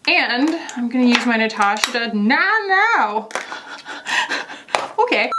And I'm gonna use my Natasha to now. Okay.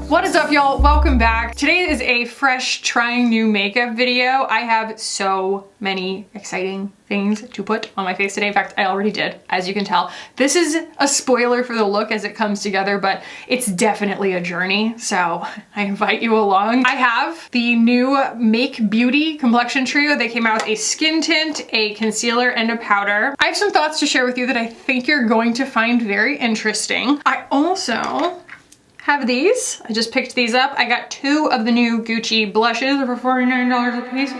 What is up, y'all? Welcome back. Today is a fresh trying new makeup video. I have so many exciting things to put on my face today. In fact, I already did, as you can tell. This is a spoiler for the look as it comes together, but it's definitely a journey, so I invite you along. I have the new Make Beauty Complexion Trio. They came out with a skin tint, a concealer, and a powder. I have some thoughts to share with you that I think you're going to find very interesting. I also have these. I just picked these up. I got 2 of the new Gucci blushes for $49 a piece.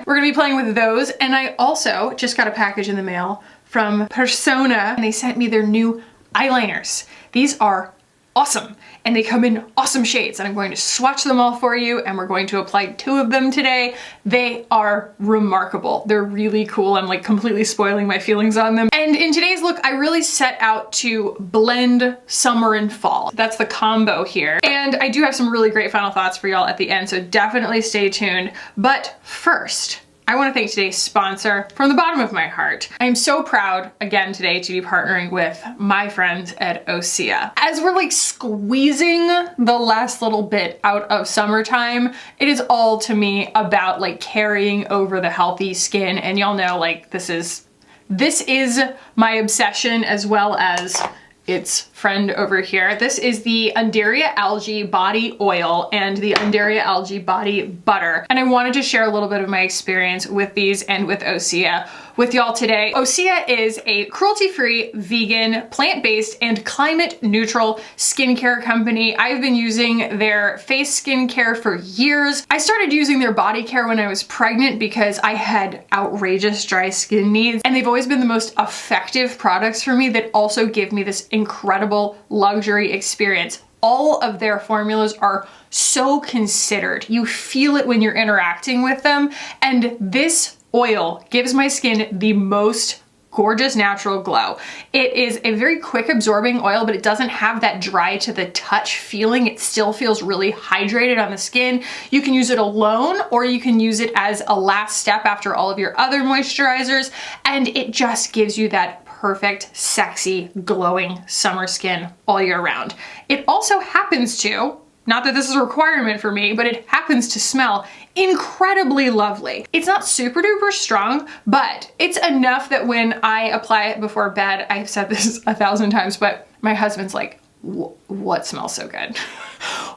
We're gonna be playing with those. And I also just got a package in the mail from Persona, and they sent me their new eyeliners. These are awesome, and they come in awesome shades, and I'm going to swatch them all for you, and we're going to apply 2 of them today. They are remarkable. They're really cool. I'm like completely spoiling my feelings on them. And in today's look, I really set out to blend summer and fall. That's the combo here. And I do have some really great final thoughts for y'all at the end, so definitely stay tuned. But first, I want to thank today's sponsor from the bottom of my heart. I am so proud again today to be partnering with my friends at Osea. As we're like squeezing the last little bit out of summertime, it is all to me about like carrying over the healthy skin. And y'all know like this is my obsession as well as its friend over here. This is the Undaria Algae Body Oil and the Undaria Algae Body Butter. And I wanted to share a little bit of my experience with these and with Osea with y'all today. Osea is a cruelty-free, vegan, plant-based, and climate-neutral skincare company. I've been using their face skincare for years. I started using their body care when I was pregnant because I had outrageous dry skin needs, and they've always been the most effective products for me that also give me this incredible luxury experience. All of their formulas are so considered. You feel it when you're interacting with them, and this oil gives my skin the most gorgeous natural glow. It is a very quick absorbing oil, but it doesn't have that dry to the touch feeling. It still feels really hydrated on the skin. You can use it alone, or you can use it as a last step after all of your other moisturizers, and it just gives you that perfect, sexy, glowing summer skin all year round. It also happens to, not that this is a requirement for me, but it happens to smell incredibly lovely. It's not super duper strong, but it's enough that when I apply it before bed, I've said this 1,000 times, but my husband's like, what smells so good?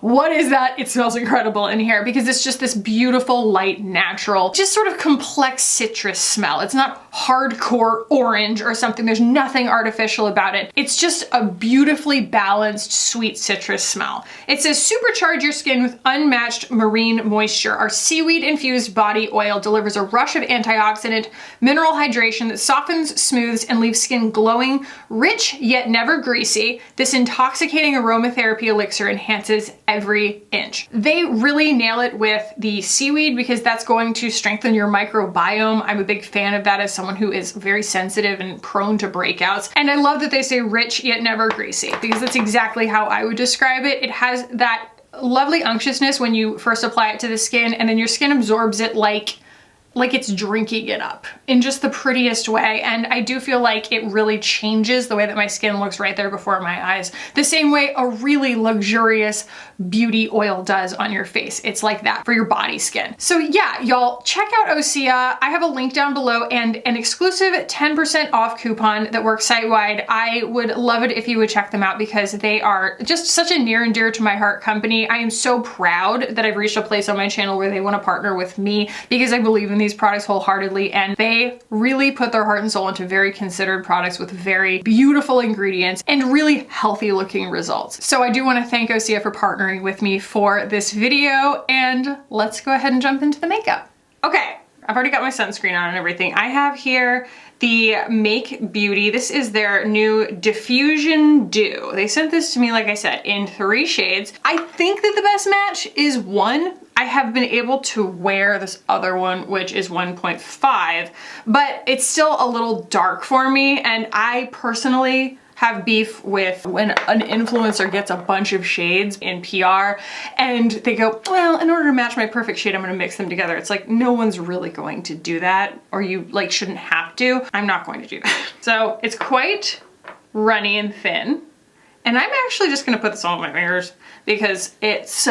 What is that? It smells incredible in here because it's just this beautiful, light, natural, just sort of complex citrus smell. It's not hardcore orange or something. There's nothing artificial about it. It's just a beautifully balanced, sweet citrus smell. It says, supercharge your skin with unmatched marine moisture. Our seaweed-infused body oil delivers a rush of antioxidant, mineral hydration that softens, smooths, and leaves skin glowing, rich, yet never greasy. This intoxicating aromatherapy elixir enhances every inch. They really nail it with the seaweed because that's going to strengthen your microbiome. I'm a big fan of that as someone who is very sensitive and prone to breakouts. And I love that they say rich yet never greasy because that's exactly how I would describe it. It has that lovely unctuousness when you first apply it to the skin, and then your skin absorbs it like it's drinking it up in just the prettiest way. And I do feel like it really changes the way that my skin looks right there before my eyes, the same way a really luxurious beauty oil does on your face. It's like that for your body skin. So yeah, y'all check out Osea. I have a link down below and an exclusive 10% off coupon that works site-wide. I would love it if you would check them out because they are just such a near and dear to my heart company. I am so proud that I've reached a place on my channel where they want to partner with me because I believe in these products wholeheartedly, and they really put their heart and soul into very considered products with very beautiful ingredients and really healthy looking results. So I do want to thank Osea for partnering with me for this video, and let's go ahead and jump into the makeup. Okay, I've already got my sunscreen on and everything. I have here the Make Beauty. This is their new Diffusion Dew. They sent this to me, like I said, in 3 shades. I think that the best match is 1. I have been able to wear this other one, which is 1.5, but it's still a little dark for me, and I personally have beef with when an influencer gets a bunch of shades in PR and they go, well, in order to match my perfect shade, I'm gonna mix them together. It's like, no one's really going to do that, or you like shouldn't have to. I'm not going to do that. So it's quite runny and thin. And I'm actually just gonna put this on my fingers because it's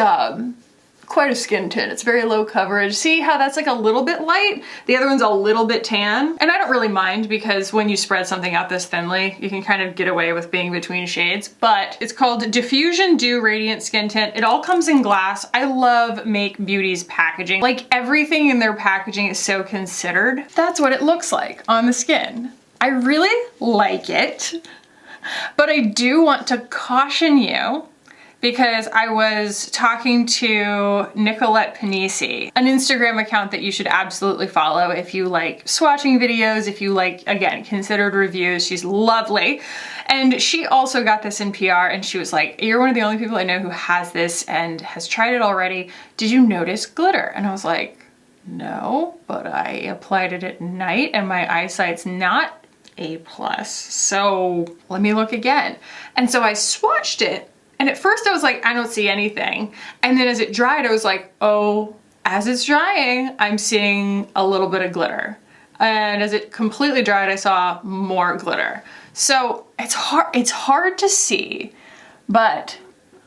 quite a skin tint. It's very low coverage. See how that's like a little bit light? The other one's a little bit tan. And I don't really mind because when you spread something out this thinly, you can kind of get away with being between shades. But it's called Diffusion Dew Radiant Skin Tint. It all comes in glass. I love Make Beauty's packaging. Like everything in their packaging is so considered. That's what it looks like on the skin. I really like it, but I do want to caution you because I was talking to Nicolette Panisi, an Instagram account that you should absolutely follow if you like swatching videos, if you like, again, considered reviews. She's lovely. And she also got this in PR and she was like, you're one of the only people I know who has this and has tried it already. Did you notice glitter? And I was like, no, but I applied it at night and my eyesight's not A+. So let me look again. And so I swatched it. And at first I was like, I don't see anything. And then as it dried, I was like, oh, as it's drying, I'm seeing a little bit of glitter. And as it completely dried, I saw more glitter. So it's hard to see, but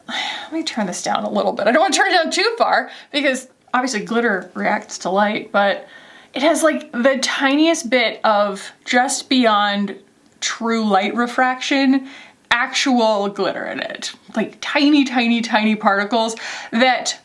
let me turn this down a little bit. I don't want to turn it down too far because obviously glitter reacts to light, but it has like the tiniest bit of just beyond true light refraction actual glitter in it. Like tiny, tiny, tiny particles that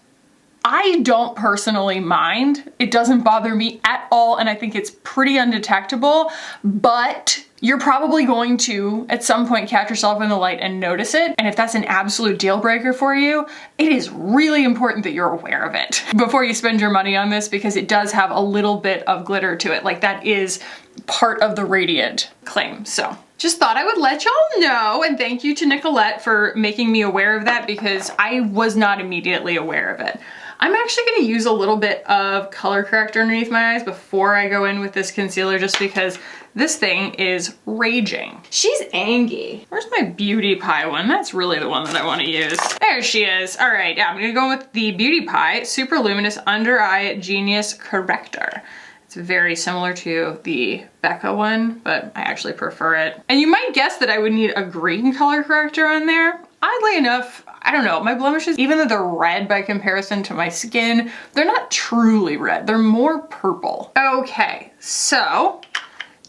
I don't personally mind. It doesn't bother me at all, and I think it's pretty undetectable, but you're probably going to, at some point, catch yourself in the light and notice it. And if that's an absolute deal breaker for you, it is really important that you're aware of it before you spend your money on this, because it does have a little bit of glitter to it. Like that is part of the radiant claim. So just thought I would let y'all know, and thank you to Nicolette for making me aware of that because I was not immediately aware of it. I'm actually gonna use a little bit of color corrector underneath my eyes before I go in with this concealer, just because this thing is raging. She's angry. Where's my Beauty Pie one? That's really the one that I wanna use. There she is. All right, yeah, I'm gonna go with the Beauty Pie Super Luminous Under Eye Genius Corrector. It's very similar to the Becca one, but I actually prefer it. And you might guess that I would need a green color corrector on there. Oddly enough, I don't know, my blemishes, even though they're red by comparison to my skin, they're not truly red, they're more purple. Okay, so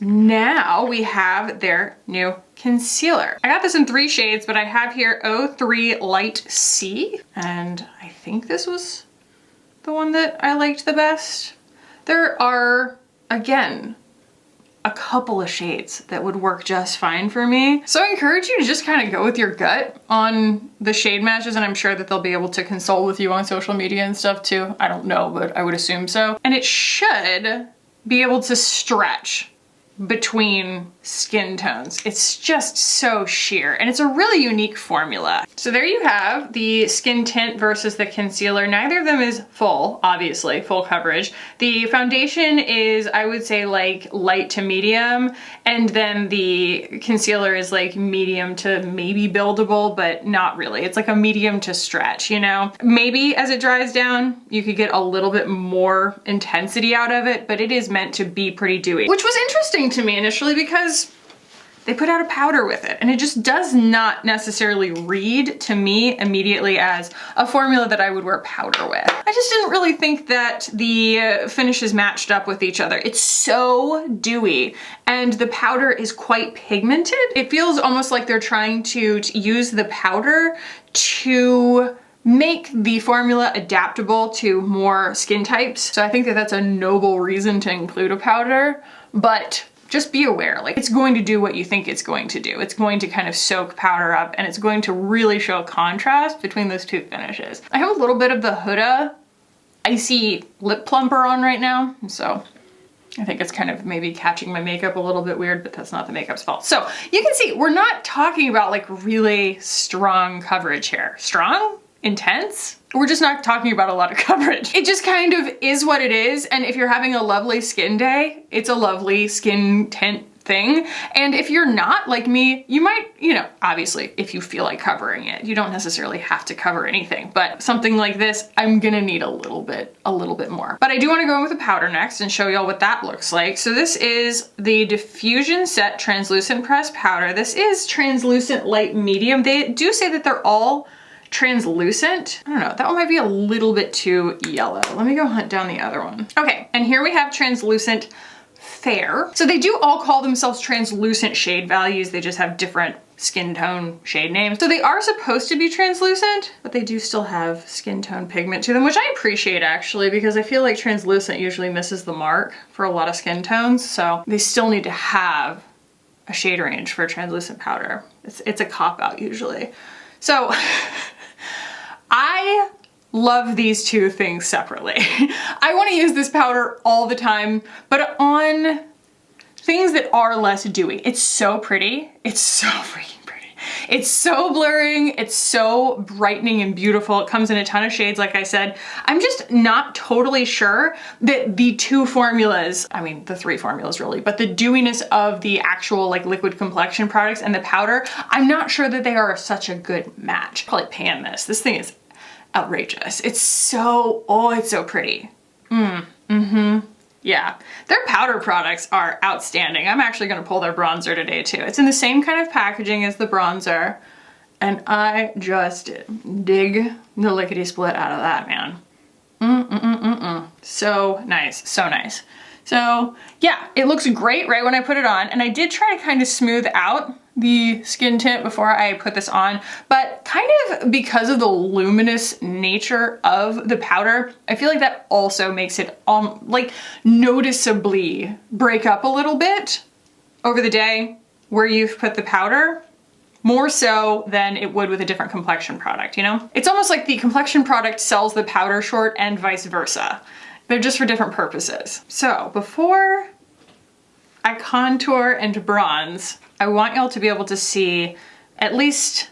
now we have their new concealer. I got this in 3 shades, but I have here 03 Light C, and I think this was the one that I liked the best. There are, again, a couple of shades that would work just fine for me. So I encourage you to just kind of go with your gut on the shade matches, and I'm sure that they'll be able to consult with you on social media and stuff too. I don't know, but I would assume so. And it should be able to stretch between skin tones. It's just so sheer, and it's a really unique formula. So there you have the skin tint versus the concealer. Neither of them is full, obviously, full coverage. The foundation is, I would say, like light to medium, and then the concealer is like medium to maybe buildable, but not really. It's like a medium to stretch, you know? Maybe as it dries down, you could get a little bit more intensity out of it, but it is meant to be pretty dewy, which was interesting to me initially because they put out a powder with it, and it just does not necessarily read to me immediately as a formula that I would wear powder with. I just didn't really think that the finishes matched up with each other. It's so dewy, and the powder is quite pigmented. It feels almost like they're trying to use the powder to make the formula adaptable to more skin types. So I think that that's a noble reason to include a powder, but just be aware, like it's going to do what you think it's going to do. It's going to kind of soak powder up, and it's going to really show contrast between those 2 finishes. I have a little bit of the Huda Icy Lip Plumper on right now, so I think it's kind of maybe catching my makeup a little bit weird, but that's not the makeup's fault. So you can see we're not talking about like really strong coverage here. Strong? Intense? We're just not talking about a lot of coverage. It just kind of is what it is, and if you're having a lovely skin day, it's a lovely skin tint thing. And if you're not like me, you might, you know, obviously if you feel like covering it, you don't necessarily have to cover anything, but something like this, I'm gonna need a little bit more. But I do wanna go in with a powder next and show y'all what that looks like. So this is the Diffusion Set Translucent Pressed Powder. This is translucent light medium. They do say that they're all translucent. I don't know, that one might be a little bit too yellow. Let me go hunt down the other one. Okay, and here we have translucent fair. So they do all call themselves translucent shade values. They just have different skin tone shade names. So they are supposed to be translucent, but they do still have skin tone pigment to them, which I appreciate actually, because I feel like translucent usually misses the mark for a lot of skin tones. So they still need to have a shade range for translucent powder. It's a cop out usually. So I love these two things separately. I want to use this powder all the time, but on things that are less dewy. It's so pretty. It's so freaking pretty. It's so blurring. It's so brightening and beautiful. It comes in a ton of shades, like I said. I'm just not totally sure that the two formulas, I mean, the three formulas really, but the dewiness of the actual like liquid complexion products and the powder, I'm not sure that they are such a good match. Probably pan this. This thing is outrageous. It's so, oh, it's so pretty. Yeah, their powder products are outstanding. I'm actually gonna pull their bronzer today too. It's in the same kind of packaging as the bronzer, and I just dig the lickety split out of that, man. So nice, so nice. So yeah, it looks great right when I put it on, and I did try to kind of smooth out the skin tint before I put this on, but kind of because of the luminous nature of the powder, I feel like that also makes it like noticeably break up a little bit over the day where you've put the powder, more so than it would with a different complexion product, you know? It's almost like the complexion product sells the powder short and vice versa. They're just for different purposes. So before I contour and bronze, I want y'all to be able to see at least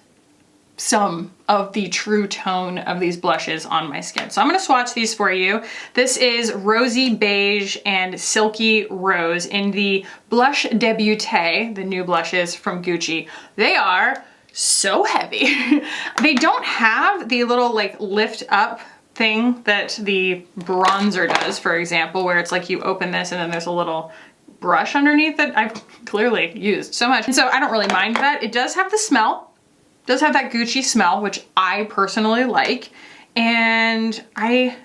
some of the true tone of these blushes on my skin. So I'm gonna swatch these for you. This is Rosy Beige and Silky Rose in the Blush Debutée, the new blushes from Gucci. They are so heavy. They don't have the little like lift up thing that the bronzer does, for example, where it's like you open this and then there's a little brush underneath that I've clearly used so much. And so I don't really mind that. It does have the smell, does have that Gucci smell, which I personally like. And I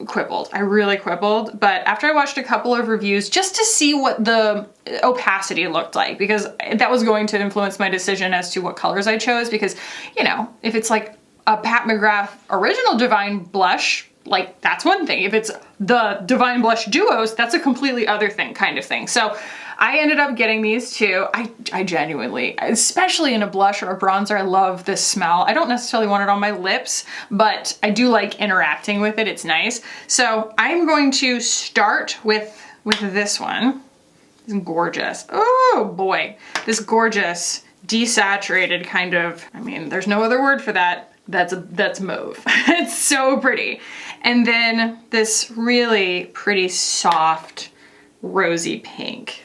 quibbled, I really quibbled. But after I watched a couple of reviews just to see what the opacity looked like, because that was going to influence my decision as to what colors I chose. Because, you know, if it's like a Pat McGrath original Divine blush, like that's one thing. If it's the Divine Blush Duos, that's a completely other thing, kind of thing. So I ended up getting these two. I genuinely, especially in a blush or a bronzer, I love this smell. I don't necessarily want it on my lips, but I do like interacting with it. It's nice. So I'm going to start with this one. It's gorgeous. Oh boy, this gorgeous desaturated kind of, I mean, there's no other word for that. That's mauve. It's so pretty. And then this really pretty soft rosy pink.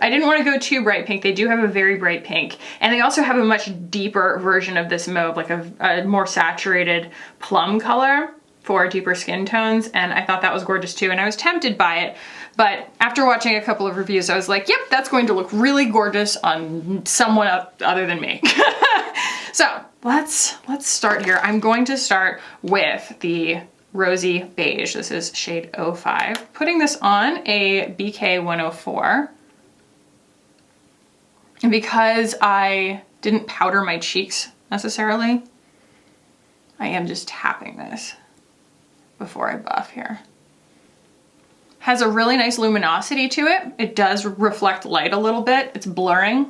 I didn't want to go too bright pink. They do have a very bright pink. And they also have a much deeper version of this mauve, like a more saturated plum color for deeper skin tones. And I thought that was gorgeous too. And I was tempted by it. But after watching a couple of reviews, I was like, yep, that's going to look really gorgeous on someone other than me. So let's start here. I'm going to start with the Rosy Beige. This is shade 05. Putting this on a Bouquet 104. And because I didn't powder my cheeks necessarily, I am just tapping this before I buff here. Has a really nice luminosity to it. It does reflect light a little bit. It's blurring.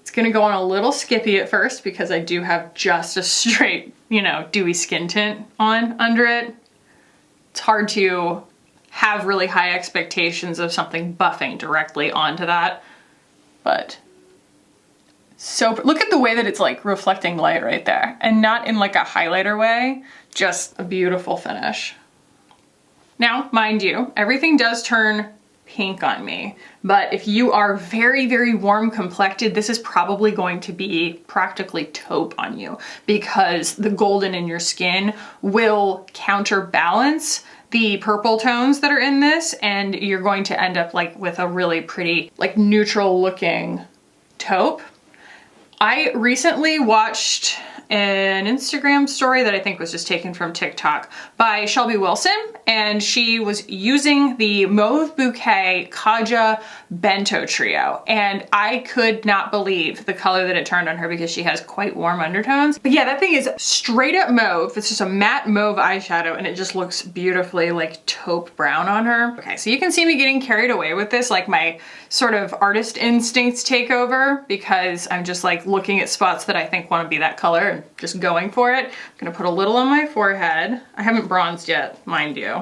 It's gonna go on a little skippy at first because I do have just a straight, you know, dewy skin tint on under it. It's hard to have really high expectations of something buffing directly onto that, but so look at the way that it's like reflecting light right there, and not in like a highlighter way, just a beautiful finish. Now, mind you, everything does turn pink on me, but if you are very, very warm complected, this is probably going to be practically taupe on you because the golden in your skin will counterbalance the purple tones that are in this, and you're going to end up like with a really pretty, like neutral looking taupe. I recently watched an Instagram story that I think was just taken from TikTok by Shelby Wilson, and she was using the Mauve Bouquet Kaja Bento trio, and I could not believe the color that it turned on her because she has quite warm undertones. But yeah, that thing is straight up mauve. It's just a matte mauve eyeshadow, and it just looks beautifully like taupe brown on her. Okay, so you can see me getting carried away with this, like my sort of artist instincts take over, because I'm just like looking at spots that I think want to be that color and just going for it. I'm gonna put a little on my forehead. I haven't bronzed yet, mind you.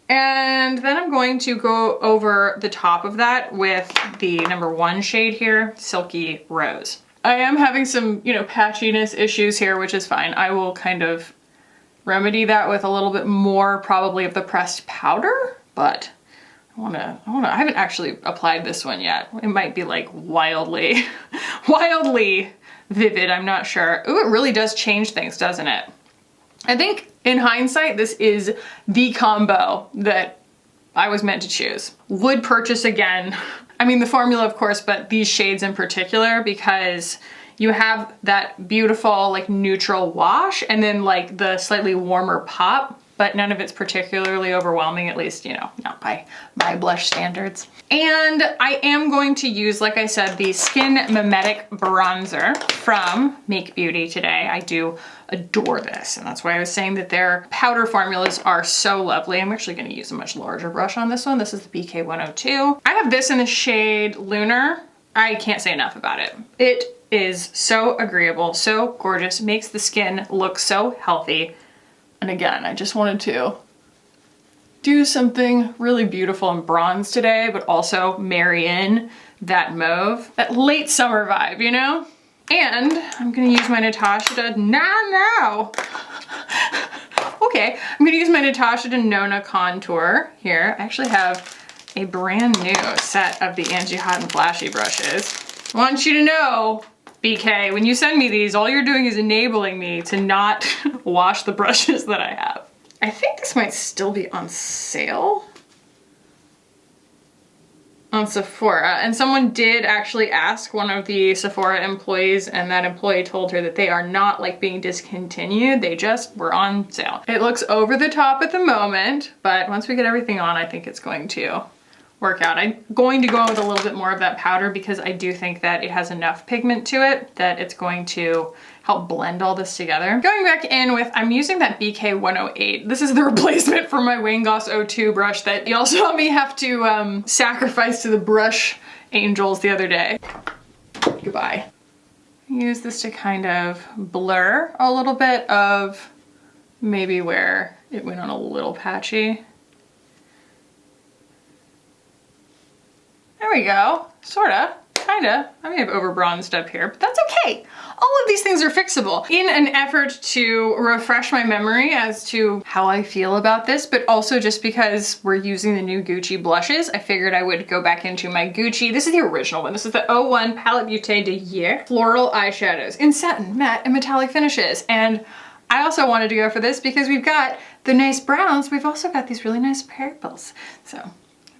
And then I'm going to go over the top of that with the number 1 shade here, Silky Rose. I am having some, you know, patchiness issues here, which is fine. I will kind of remedy that with a little bit more probably of the pressed powder, but I haven't actually applied this one yet. It might be like wildly vivid, I'm not sure. Ooh, it really does change things, doesn't it? I think in hindsight, this is the combo that I was meant to choose. Would purchase again. I mean, the formula, of course, but these shades in particular, because you have that beautiful, like neutral wash and then like the slightly warmer pop, but none of it's particularly overwhelming, at least, you know, not by my blush standards. And I am going to use, like I said, the Skin Mimetic Bronzer from Make Beauty today. I do adore this, and that's why I was saying that their powder formulas are so lovely. I'm actually gonna use a much larger brush on this one. This is the BK 102. I have this in the shade Lunar. I can't say enough about it. It is so agreeable, so gorgeous, makes the skin look so healthy. And again, I just wanted to do something really beautiful in bronze today, but also marry in that mauve, that late summer vibe, you know? And I'm gonna use my Natasha Okay, I'm gonna use my Natasha Denona contour here. I actually have a brand new set of the Angie Hot and Flashy brushes. I want you to know, BK, when you send me these, all you're doing is enabling me to not wash the brushes that I have. I think this might still be on sale on Sephora, and someone did actually ask one of the Sephora employees, and that employee told her that they are not like being discontinued, they just were on sale. It looks over the top at the moment, but once we get everything on, I think it's going to work out. I'm going to go in with a little bit more of that powder because I do think that it has enough pigment to it that it's going to help blend all this together. Going back in with, I'm using that BK 108. This is the replacement for my Wayne Goss 02 brush that y'all saw me have to sacrifice to the brush angels the other day. Goodbye. Use this to kind of blur a little bit of maybe where it went on a little patchy. There we go, sorta, kinda. I may have over bronzed up here, but that's okay. All of these things are fixable. In an effort to refresh my memory as to how I feel about this, but also just because we're using the new Gucci blushes, I figured I would go back into my Gucci. This is the original one. This is the 01 Palette Beauté de Hier Floral Eyeshadows in satin, matte, and metallic finishes. And I also wanted to go for this because we've got the nice browns. We've also got these really nice purples. So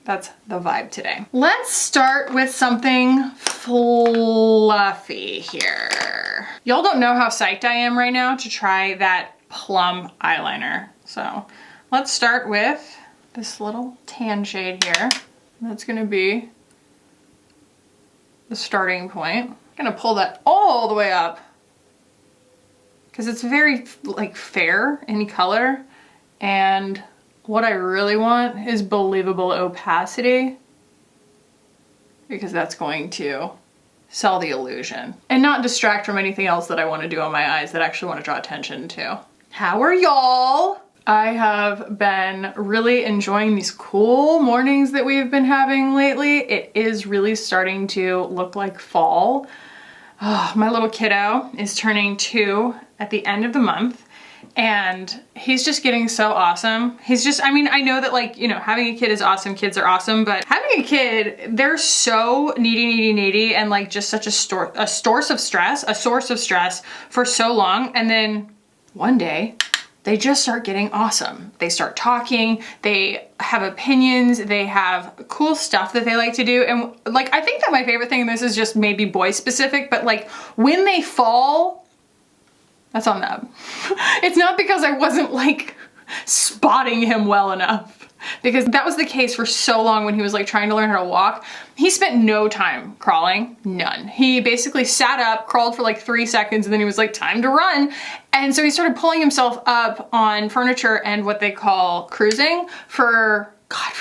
that's the vibe today. Let's start with something fluffy here. Y'all don't know how psyched I am right now to try that plum eyeliner. So let's start with this little tan shade here. That's gonna be the starting point. I'm gonna pull that all the way up because it's very like fair in color, and what I really want is believable opacity, because that's going to sell the illusion and not distract from anything else that I want to do on my eyes that I actually want to draw attention to. How are y'all? I have been really enjoying these cool mornings that we've been having lately. It is really starting to look like fall. Oh, my little kiddo is turning 2 at the end of the month. and he's just getting so awesome. He's just, I mean, I know that like, you know, having a kid is awesome, kids are awesome, but having a kid, they're so needy, and like just such a source of stress for so long. And then one day they just start getting awesome. They start talking, they have opinions, they have cool stuff that they like to do. And like, I think that my favorite thing, and this is just maybe boy specific, but like when they fall, that's on them. It's not because I wasn't like spotting him well enough, because that was the case for so long when he was like trying to learn how to walk. He spent no time crawling, none. He basically sat up, crawled for like 3 seconds, and then he was like, time to run. And so he started pulling himself up on furniture and what they call cruising for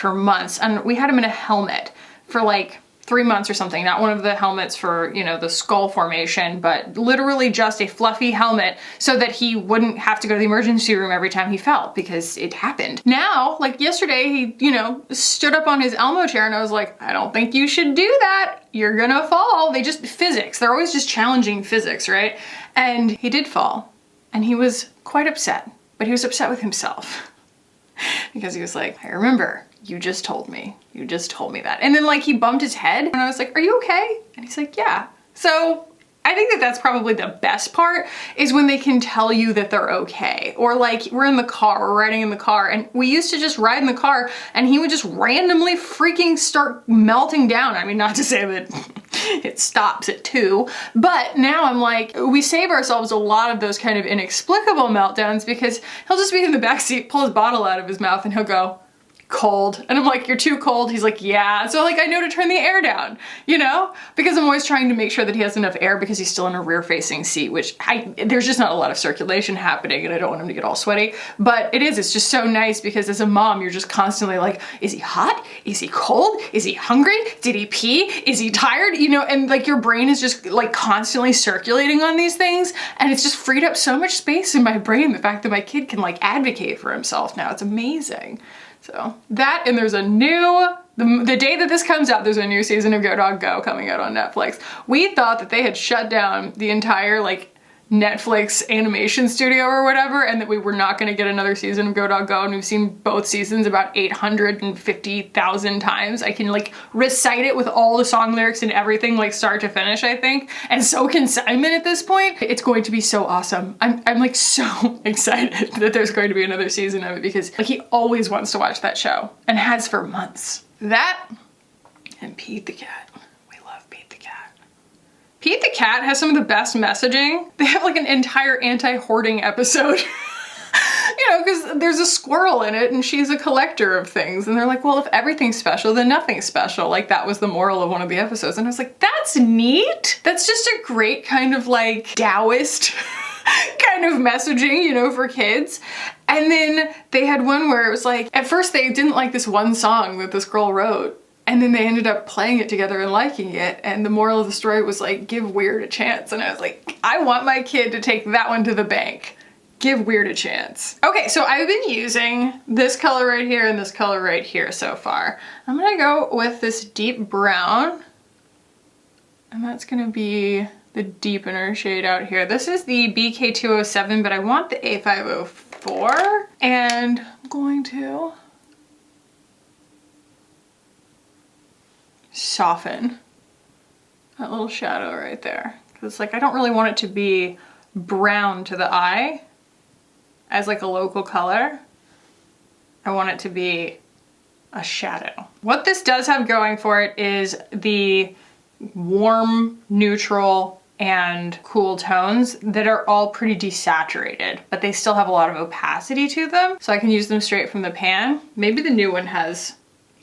months. And we had him in a helmet for like 3 months or something. Not one of the helmets for, you know, the skull formation, but literally just a fluffy helmet so that he wouldn't have to go to the emergency room every time he fell, because it happened. Now, like yesterday, he, you know, stood up on his Elmo chair and I was like, I don't think you should do that. You're gonna fall. They just, physics, they're always just challenging physics, right? And he did fall and he was quite upset, but he was upset with himself because he was like, I remember, you just told me that. And then like he bumped his head and I was like, are you okay? And he's like, yeah. So I think that that's probably the best part, is when they can tell you that they're okay. Or like we're in the car, we're riding in the car, and we used to just ride in the car and he would just randomly freaking start melting down. I mean, not to say that it stops at 2, but now I'm like, we save ourselves a lot of those kind of inexplicable meltdowns, because he'll just be in the backseat, pull his bottle out of his mouth and he'll go, cold. And I'm like, you're too cold. He's like, yeah. So like, I know to turn the air down, you know, because I'm always trying to make sure that he has enough air, because he's still in a rear facing seat, which there's just not a lot of circulation happening and I don't want him to get all sweaty, but it's just so nice, because as a mom, you're just constantly like, is he hot? Is he cold? Is he hungry? Did he pee? Is he tired? You know, and like your brain is just like constantly circulating on these things. And it's just freed up so much space in my brain. The fact that my kid can like advocate for himself now, it's amazing. So that, and there's a new, the day that this comes out, there's a new season of Go Dog Go coming out on Netflix. We thought that they had shut down the entire like Netflix animation studio or whatever, and that we were not going to get another season of Go Dog Go, and we've seen both seasons about 850,000 times. I can like recite it with all the song lyrics and everything, like start to finish, I think, and so can Simon at this point. It's going to be so awesome. I'm like so excited that there's going to be another season of it, because like he always wants to watch that show and has for months. That and Pete the cat. Pete the cat has some of the best messaging. They have like an entire anti-hoarding episode. You know, because there's a squirrel in it and she's a collector of things. And they're like, well, if everything's special, then nothing's special. Like that was the moral of one of the episodes. And I was like, that's neat. That's just a great kind of like Taoist kind of messaging, you know, for kids. And then they had one where it was like, at first they didn't like this one song that this girl wrote. And then they ended up playing it together and liking it. And the moral of the story was like, give Weird a chance. And I was like, I want my kid to take that one to the bank. Give Weird a chance. Okay, so I've been using this color right here and this color right here so far. I'm gonna go with this deep brown. And that's gonna be the deepener shade out here. This is the BK207, but I want the A504. And I'm going to soften that little shadow right there. It's like, I don't really want it to be brown to the eye as like a local color. I want it to be a shadow. What this does have going for it is the warm, neutral, and cool tones that are all pretty desaturated, but they still have a lot of opacity to them. So I can use them straight from the pan. Maybe the new one has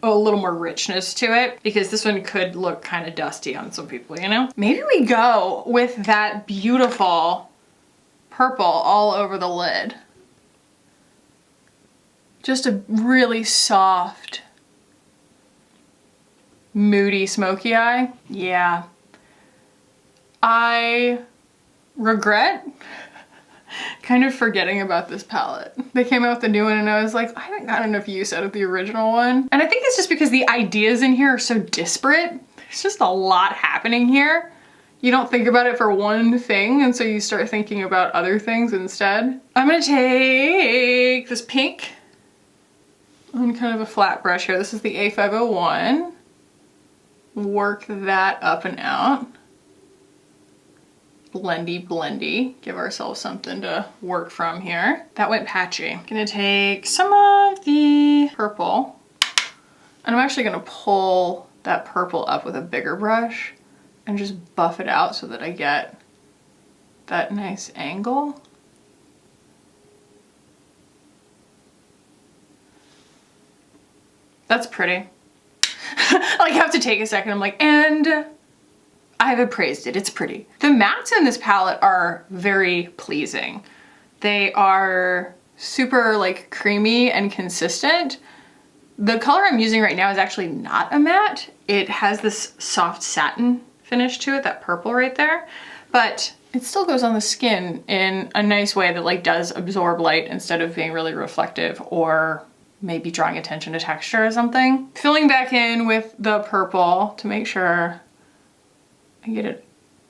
a little more richness to it, because this one could look kind of dusty on some people, you know? Maybe we go with that beautiful purple all over the lid. Just a really soft, moody, smoky eye. Yeah. I regret kind of forgetting about this palette. They came out with a new one and I was like, I haven't gotten enough use out of the original one. And I think it's just because the ideas in here are so disparate. There's just a lot happening here. you don't think about it for one thing, and so you start thinking about other things instead. I'm gonna take this pink on kind of a flat brush here. This is the A501. Work that up and out. Blendy, blendy. Give ourselves something to work from here. That went patchy. Gonna take some of the purple, and I'm actually gonna pull that purple up with a bigger brush and just buff it out so that I get that nice angle. That's pretty. Like, I have to take a second. I'm like, and I've appraised it. It's pretty. The mattes in this palette are very pleasing. They are super like creamy and consistent. The color I'm using right now is actually not a matte. It has this soft satin finish to it, that purple right there, but it still goes on the skin in a nice way that like does absorb light instead of being really reflective or maybe drawing attention to texture or something. Filling back in with the purple to make sure I get it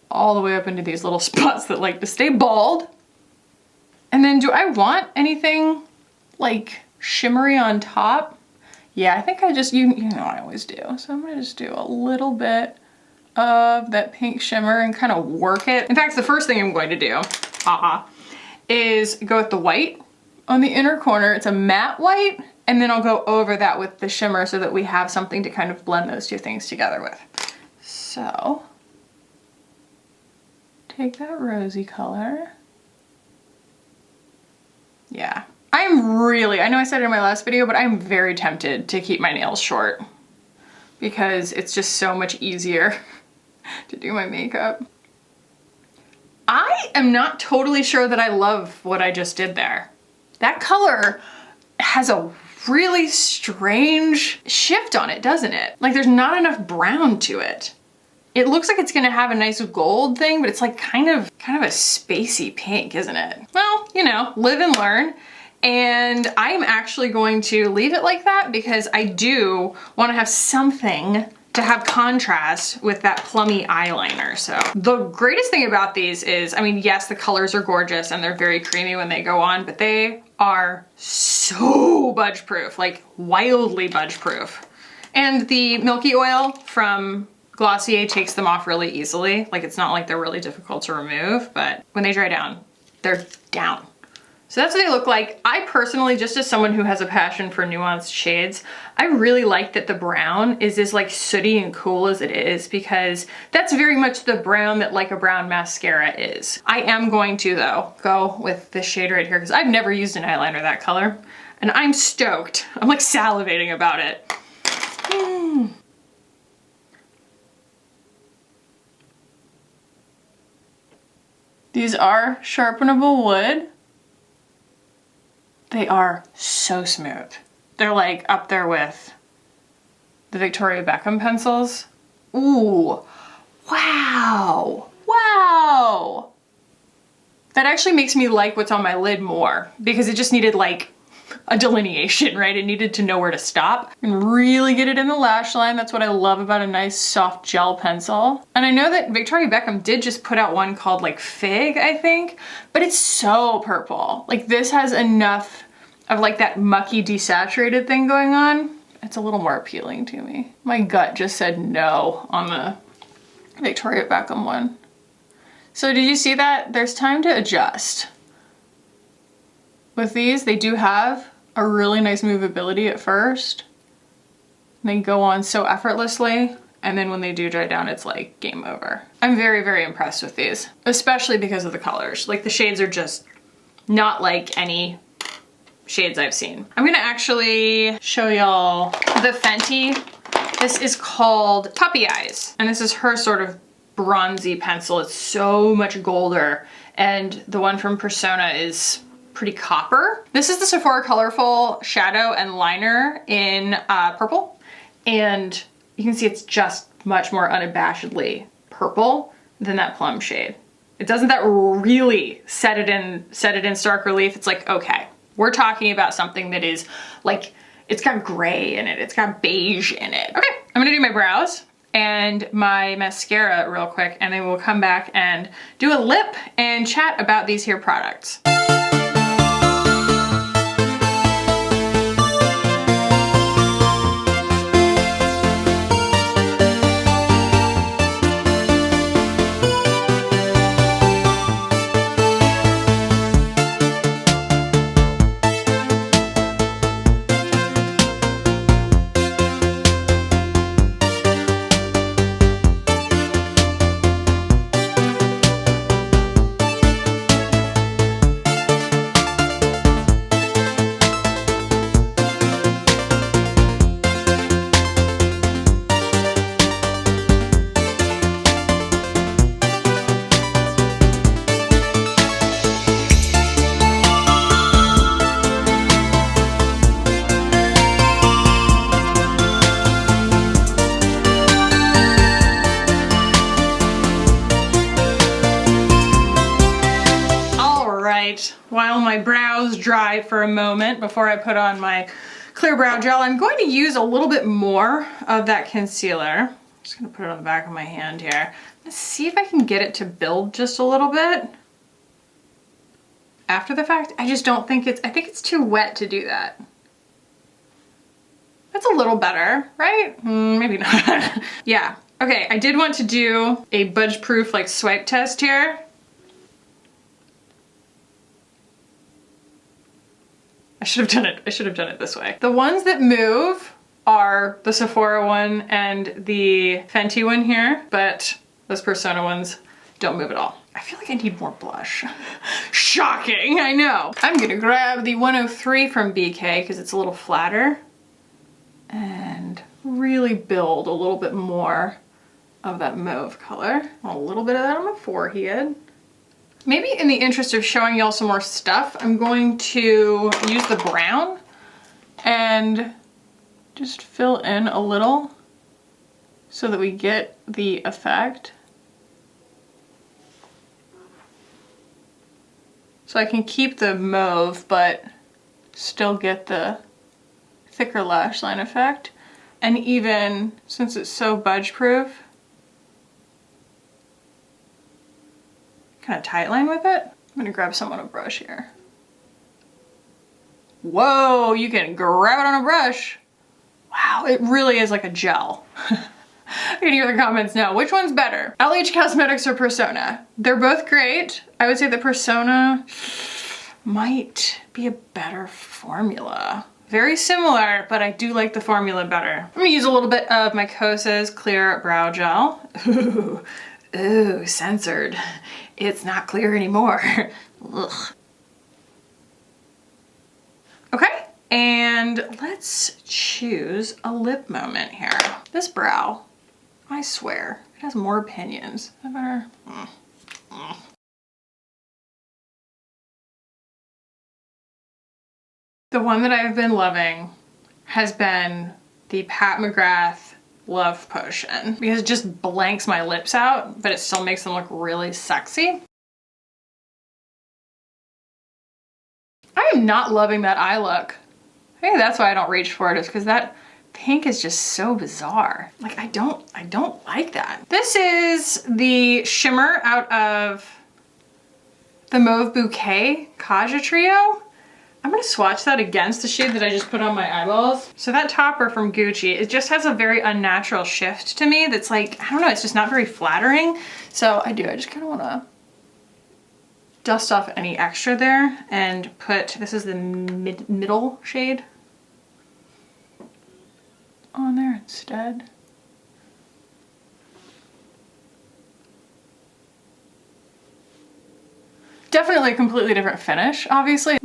all the way up into these little spots that like to stay bald. And then do I want anything like shimmery on top? Yeah, I think I just, you know I always do. So I'm gonna just do a little bit of that pink shimmer and kind of work it. In fact, the first thing I'm going to do, is go with the white on the inner corner. It's a matte white, and then I'll go over that with the shimmer so that we have something to kind of blend those two things together with. So, take that rosy color. Yeah. I'm really, I know I said it in my last video, but I'm very tempted to keep my nails short because it's just so much easier to do my makeup. I am not totally sure that I love what I just did there. That color has a really strange shift on it, doesn't it? Like there's not enough brown to it. It looks like it's gonna have a nice gold thing, but it's like kind of a spacey pink, isn't it? Well, you know, live and learn. And I'm actually going to leave it like that because I do want to have something to have contrast with that plummy eyeliner. So the greatest thing about these is, I mean, yes, the colors are gorgeous and they're very creamy when they go on, but they are so budge proof, like wildly budge proof. And the milky oil from Glossier takes them off really easily. Like it's not like they're really difficult to remove, but when they dry down, they're down. So that's what they look like. I personally, just as someone who has a passion for nuanced shades, I really like that the brown is as like sooty and cool as it is because that's very much the brown that Like a Brown mascara is. I am going to though go with this shade right here because I've never used an eyeliner that color and I'm stoked. I'm like salivating about it. These are sharpenable wood. They are so smooth. They're like up there with the Victoria Beckham pencils. Ooh, wow, wow. That actually makes me like what's on my lid more because it just needed like a delineation, right? It needed to know where to stop and really get it in the lash line. That's what I love about a nice soft gel pencil. And I know that Victoria Beckham did just put out one called like Fig, I think, but it's so purple. Like this has enough of like that mucky desaturated thing going on. It's a little more appealing to me. My gut just said no on the Victoria Beckham one. So did you see that? There's time to adjust. With these, they do have a really nice movability at first. They go on so effortlessly, and then when they do dry down, it's like game over. I'm very, very impressed with these, especially because of the colors. Like the shades are just not like any shades I've seen. I'm gonna actually show y'all the Fenty. This is called Puppy Eyes, and this is her sort of bronzy pencil. It's so much golder, and the one from Persona is pretty copper. This is the Sephora Colorful shadow and liner in purple, and you can see it's just much more unabashedly purple than that plum shade. It doesn't that really set it in stark relief. It's like, okay, we're talking about something that is like, it's got gray in it, it's got beige in it. Okay, I'm gonna do my brows, and my mascara real quick, and then we'll come back and do a lip and chat about these here products. While my brows dry for a moment before I put on my clear brow gel, I'm going to use a little bit more of that concealer. I'm just gonna put it on the back of my hand here. Let's see if I can get it to build just a little bit. After the fact, I just don't think I think it's too wet to do that. That's a little better, right? Maybe not. Yeah, okay, I did want to do a budge-proof like swipe test here. I should have done it this way. The ones that move are the Sephora one and the Fenty one here, but those Persona ones don't move at all. I feel like I need more blush. Shocking, I know. I'm gonna grab the 103 from Bouquet because it's a little flatter and really build a little bit more of that mauve color. A little bit of that on my forehead. Maybe in the interest of showing y'all some more stuff, I'm going to use the brown and just fill in a little so that we get the effect. So I can keep the mauve, but still get the thicker lash line effect. And even, since it's so budge proof, kind of tight line with it. I'm gonna grab some on a brush here. Whoa, you can grab it on a brush. Wow, it really is like a gel. I can hear the comments now. Which one's better? LH Cosmetics or Persona? They're both great. I would say the Persona might be a better formula. Very similar, but I do like the formula better. I'm gonna use a little bit of my Kosa's Clear Brow Gel. Ooh, censored. It's not clear anymore. Ugh. Okay, and let's choose a lip moment here. This brow, I swear, it has more opinions. I better. The one that I've been loving has been the Pat McGrath Love Potion because it just blanks my lips out, but it still makes them look really sexy. I am not loving that eye look. I think that's why I don't reach for it, is because that pink is just so bizarre. Like I don't like that. This is the shimmer out of the Mauve Bouquet Kaja Trio. I'm gonna swatch that against the shade that I just put on my eyeballs. So that topper from Gucci, it just has a very unnatural shift to me that's like, I don't know, it's just not very flattering. So I just kind of wanna dust off any extra there and put, this is the middle shade on there instead. Definitely a completely different finish, obviously.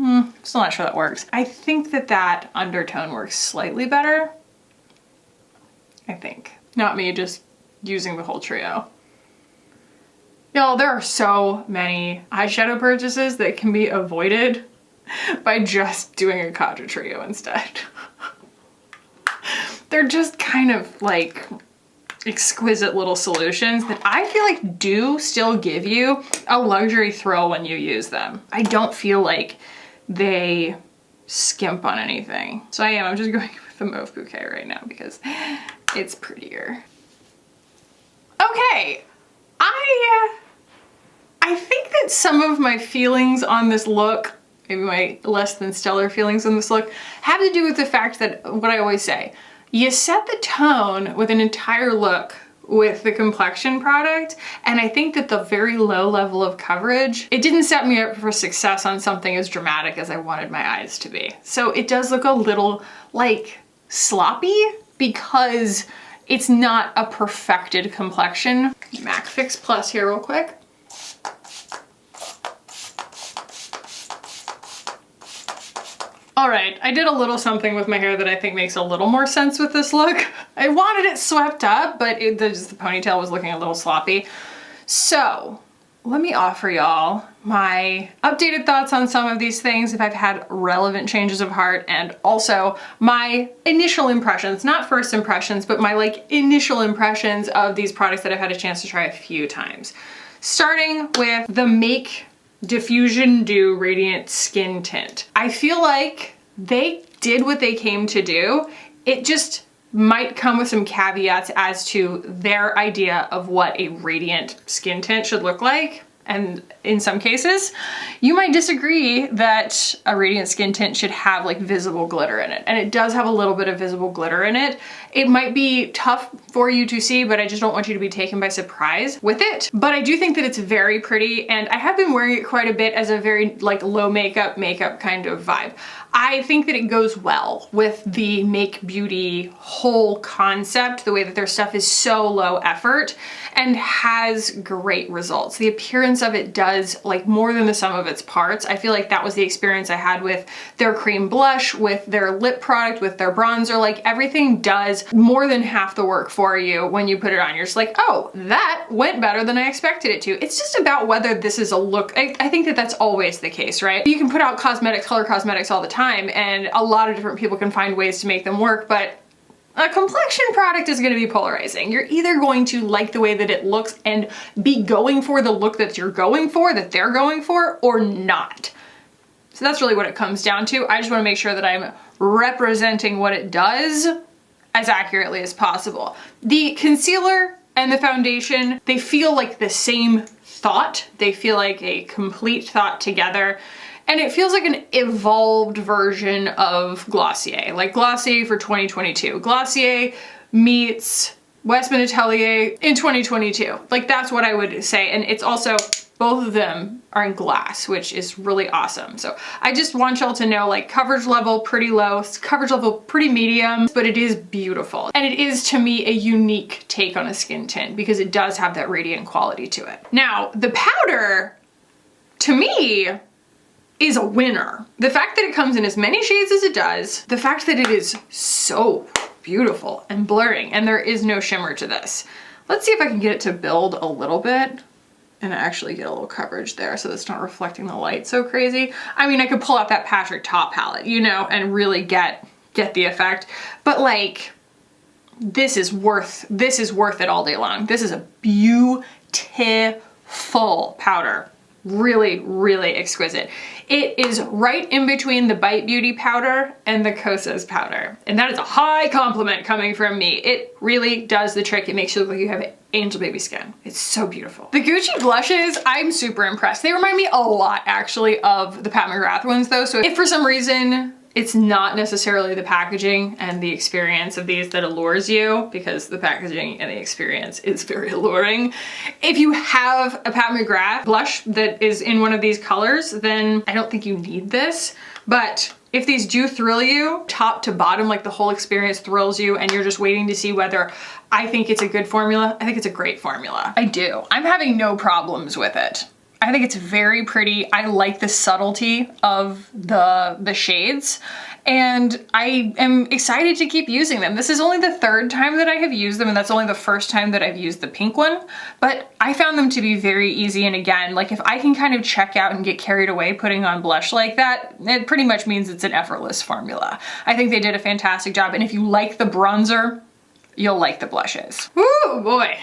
Still not sure that works. I think that that undertone works slightly better. I think. Not me just using the whole trio. Y'all, there are so many eyeshadow purchases that can be avoided by just doing a Kaja trio instead. They're just kind of like exquisite little solutions that I feel like do still give you a luxury thrill when you use them. I don't feel like they skimp on anything. So I'm just going with the Mauve Bouquet right now because it's prettier. Okay, I think that some of my feelings on this look, maybe my less than stellar feelings on this look, have to do with the fact that, what I always say, you set the tone with an entire look with the Complexion product, and I think that the very low level of coverage, it didn't set me up for success on something as dramatic as I wanted my eyes to be. So it does look a little like sloppy because it's not a perfected complexion. MAC Fix Plus here real quick. All right, I did a little something with my hair that I think makes a little more sense with this look. I wanted it swept up, but the ponytail was looking a little sloppy. So let me offer y'all my updated thoughts on some of these things, if I've had relevant changes of heart, and also my initial impressions, not first impressions, but my like initial impressions of these products that I've had a chance to try a few times. Starting with the Make Diffusion Dew Radiant Skin Tint. I feel like they did what they came to do. It just might come with some caveats as to their idea of what a radiant skin tint should look like. And in some cases, you might disagree that a radiant skin tint should have like visible glitter in it. And it does have a little bit of visible glitter in it. It might be tough for you to see, but I just don't want you to be taken by surprise with it. But I do think that it's very pretty, and I have been wearing it quite a bit as a very like low makeup kind of vibe. I think that it goes well with the Make Beauty whole concept, the way that their stuff is so low effort and has great results. The appearance of it does like more than the sum of its parts. I feel like that was the experience I had with their cream blush, with their lip product, with their bronzer. Like everything does more than half the work for you when you put it on. You're just like, oh, that went better than I expected it to. It's just about whether this is a look. I think that that's always the case, right? You can put out cosmetics, color cosmetics all the time, and a lot of different people can find ways to make them work, but a complexion product is going to be polarizing. You're either going to like the way that it looks and be going for the look that you're going for, that they're going for, or not. So that's really what it comes down to. I just want to make sure that I'm representing what it does as accurately as possible. The concealer and the foundation, they feel like the same thought. They feel like a complete thought together. And it feels like an evolved version of Glossier, like Glossier for 2022. Glossier meets Westman Atelier in 2022. Like that's what I would say. And it's also, both of them are in glass, which is really awesome. So I just want y'all to know, like, coverage level pretty low, coverage level pretty medium, but it is beautiful. And it is, to me, a unique take on a skin tint because it does have that radiant quality to it. Now, the powder, to me, is a winner. The fact that it comes in as many shades as it does, the fact that it is so beautiful and blurring, and there is no shimmer to this. Let's see if I can get it to build a little bit and actually get a little coverage there so it's not reflecting the light so crazy. I mean, I could pull out that Patrick Top palette, you know, and really get the effect, but like, this is worth it all day long. This is a beautiful powder. Really, really exquisite. It is right in between the Bite Beauty powder and the Kosas powder. And that is a high compliment coming from me. It really does the trick. It makes you look like you have angel baby skin. It's so beautiful. The Gucci blushes, I'm super impressed. They remind me a lot actually of the Pat McGrath ones though. So if for some reason it's not necessarily the packaging and the experience of these that allures you, because the packaging and the experience is very alluring. If you have a Pat McGrath blush that is in one of these colors, then I don't think you need this. But if these do thrill you, top to bottom, like the whole experience thrills you and you're just waiting to see whether I think it's a good formula, I think it's a great formula. I do. I'm having no problems with it. I think it's very pretty. I like the subtlety of the shades, and I am excited to keep using them. This is only the third time that I have used them, and that's only the first time that I've used the pink one, but I found them to be very easy. And again, like if I can kind of check out and get carried away putting on blush like that, it pretty much means it's an effortless formula. I think they did a fantastic job, and if you like the bronzer, you'll like the blushes. Woo, boy.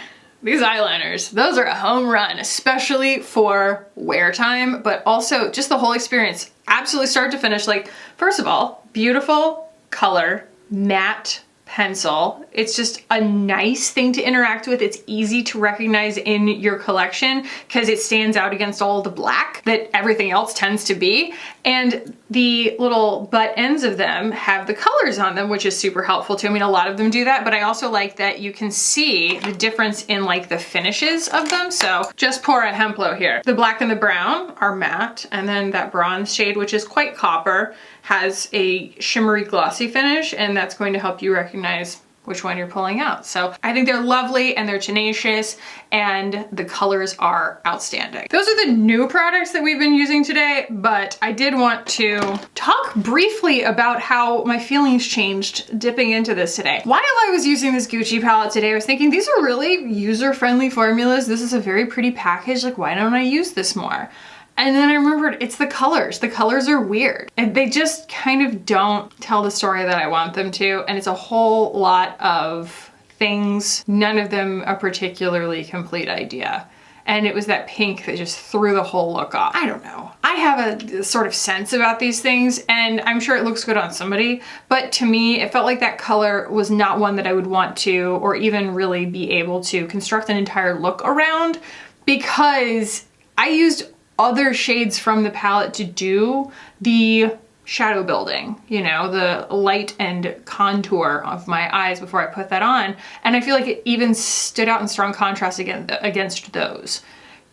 These eyeliners, those are a home run, especially for wear time, but also just the whole experience, absolutely start to finish. Like, first of all, beautiful color, matte pencil. It's just a nice thing to interact with. It's easy to recognize in your collection because it stands out against all the black that everything else tends to be. And the little butt ends of them have the colors on them, which is super helpful too. I mean, a lot of them do that, but I also like that you can see the difference in like the finishes of them. So just pour a Hemplo here. The black and the brown are matte, and then that bronze shade, which is quite copper, has a shimmery glossy finish, and that's going to help you recognize which one you're pulling out. So I think they're lovely and they're tenacious and the colors are outstanding. Those are the new products that we've been using today, but I did want to talk briefly about how my feelings changed dipping into this today. While I was using this Gucci palette today, I was thinking these are really user-friendly formulas. This is a very pretty package. Like, why don't I use this more? And then I remembered it's the colors. The colors are weird. And they just kind of don't tell the story that I want them to. And it's a whole lot of things. None of them a particularly complete idea. And it was that pink that just threw the whole look off. I don't know. I have a sort of sense about these things, and I'm sure it looks good on somebody, but to me, it felt like that color was not one that I would want to, or even really be able to construct an entire look around, because I used other shades from the palette to do the shadow building, you know, the light and contour of my eyes before I put that on. And I feel like it even stood out in strong contrast against those.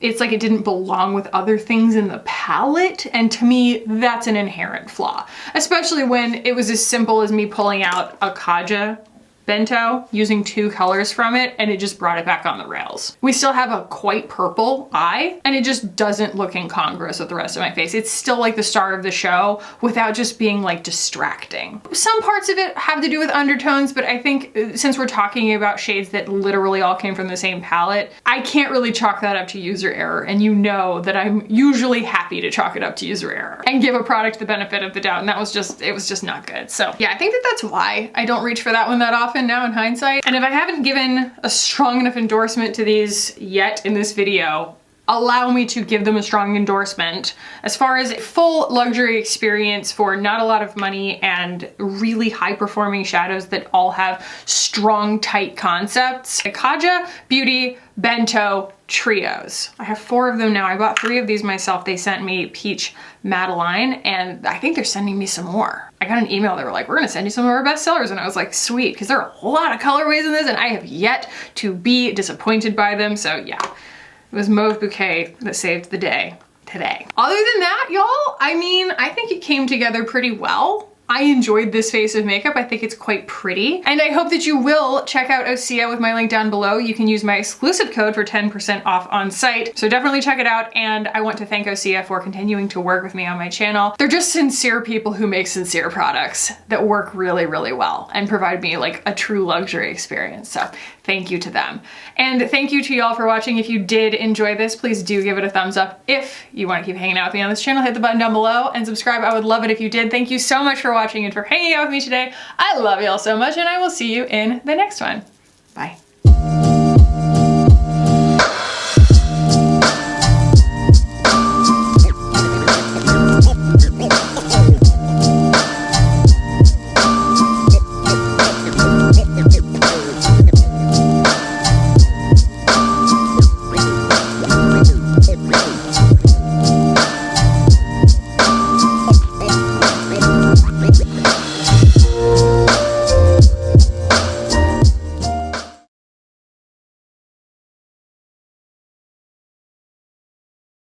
It's like it didn't belong with other things in the palette. And to me, that's an inherent flaw, especially when it was as simple as me pulling out a Kaja Bento, using 2 colors from it, and it just brought it back on the rails. We still have a quite purple eye, and it just doesn't look incongruous with the rest of my face. It's still like the star of the show without just being like distracting. Some parts of it have to do with undertones, but I think since we're talking about shades that literally all came from the same palette, I can't really chalk that up to user error, and you know that I'm usually happy to chalk it up to user error and give a product the benefit of the doubt, and that was just, it was just not good. So yeah, I think that that's why I don't reach for that one that often now in hindsight. And if I haven't given a strong enough endorsement to these yet in this video, allow me to give them a strong endorsement. As far as a full luxury experience for not a lot of money and really high performing shadows that all have strong, tight concepts, the Kaja Beauty Bento Trios. I have 4 of them now. I bought 3 of these myself. They sent me Peach Madeline, and I think they're sending me some more. I got an email, they were like, we're gonna send you some of our best sellers, and I was like, sweet, because there are a lot of colorways in this and I have yet to be disappointed by them. So yeah, it was Mauve Bouquet that saved the day today. Other than that, y'all, I mean, I think it came together pretty well. I enjoyed this face of makeup. I think it's quite pretty. And I hope that you will check out Osea with my link down below. You can use my exclusive code for 10% off on site. So definitely check it out. And I want to thank Osea for continuing to work with me on my channel. They're just sincere people who make sincere products that work really, really well and provide me like a true luxury experience. So thank you to them. And thank you to y'all for watching. If you did enjoy this, please do give it a thumbs up. If you want to keep hanging out with me on this channel, hit the button down below and subscribe. I would love it if you did. Thank you so much for watching and for hanging out with me today. I love y'all so much, and I will see you in the next one. Bye.